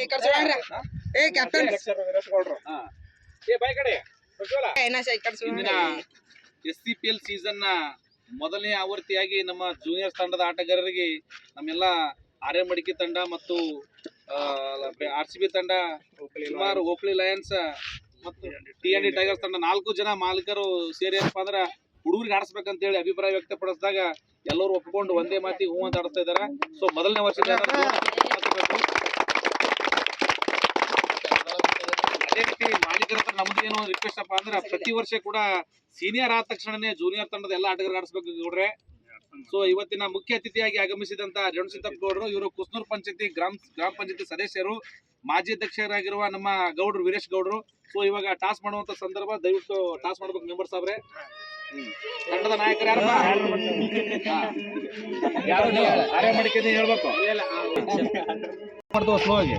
ఇక్కడ చూడండి ఏ కెప్టెన్ ఇక్కడ ಇಂದಿನ SCPL ಸೀಸನ್ ನ ಮೊದಲನೇ ಆವೃತ್ತಿಯಾಗಿ ನಮ್ಮ ಜೂನಿಯರ್ಸ್ ತಂಡದ ಆಟಗಾರರಿಗೆ ನಮ್ಮೆಲ್ಲ ಆರ್ಯಮಡಿಕೆ ತಂಡ ಮತ್ತು RCB ತಂಡ ಸುಮಾರು ಓಕ್ಲಿ ಲಯನ್ಸ್ ಮತ್ತು TND ಟೈಗರ್ಸ್ ತಂಡ 4 ಜನ ಮಾಲೀಕರು ಸೇರಿ ಏನಪ್ಪಾ ಅಂದ್ರೆ ಹುಡುಗರಿಗೆ ಆಡಿಸ್ಬೇಕಂತ ಹೇಳಿ ಅಭಿಪ್ರಾಯ ವ್ಯಕ್ತಪಡಿಸಿದಾಗ ಎಲ್ಲರೂ ಒಪ್ಪಿಕೊಂಡು ಒಂದೇ ಮಾತಿಗೆ ಹೂ ಅಂತ ಆಡಿಸ್ತಾ ಇದ್ದಾರೆ. ಸೊ ಮೊದಲನೇ ವರ್ಷದ ಅದೇ ರೀತಿ ಮಾಲೀಕರ ಹತ್ರ ನಮ್ದು ಏನೋ ರಿಕ್ವೆಸ್ಟ್ ಅಪ್ಪ ಅಂದ್ರೆ ಪ್ರತಿ ವರ್ಷ ಕೂಡ ಸೀನಿಯರ್ ಆದ ತಕ್ಷಣನೇ ಜೂನಿಯರ್ ತಂಡದ ಎಲ್ಲ ಆಟಗಾರರು ಆಡಿಸ್ಬೇಕು ಗೌಡ್ರೆ. ಸೊ ಇವತ್ತಿನ ಮುಖ್ಯ ಅತಿಥಿಯಾಗಿ ಆಗಮಿಸಿದಂತ ರೇಣುಸಿದ್ದಪ್ಪ ಗೌಡರು, ಇವರು ಕುಸ್ನೂರ್ ಪಂಚಾಯತಿ ಗ್ರಾಮ ಪಂಚಾಯತಿ ಸದಸ್ಯರು, ಮಾಜಿ ಅಧ್ಯಕ್ಷರಾಗಿರುವ ನಮ್ಮ ಗೌಡ್ರು ವೀರೇಶ್ ಗೌಡ್ರು. ಸೊ ಇವಾಗ ಟಾಸ್ ಮಾಡುವಂತ ಸಂದರ್ಭ, ದಯವಿಟ್ಟು ಟಾಸ್ ಮಾಡ್ಬೇಕು ಮೆಂಬರ್ ಸಾಬ್ರೆ. ತಂಡದ ನಾಯಕರು ಯಾರು? ಆರ್ಯ ಮಡಿಕೆ ಹೇಳ್ಬೇಕು. ಸ್ಲೋ ಆಗಿ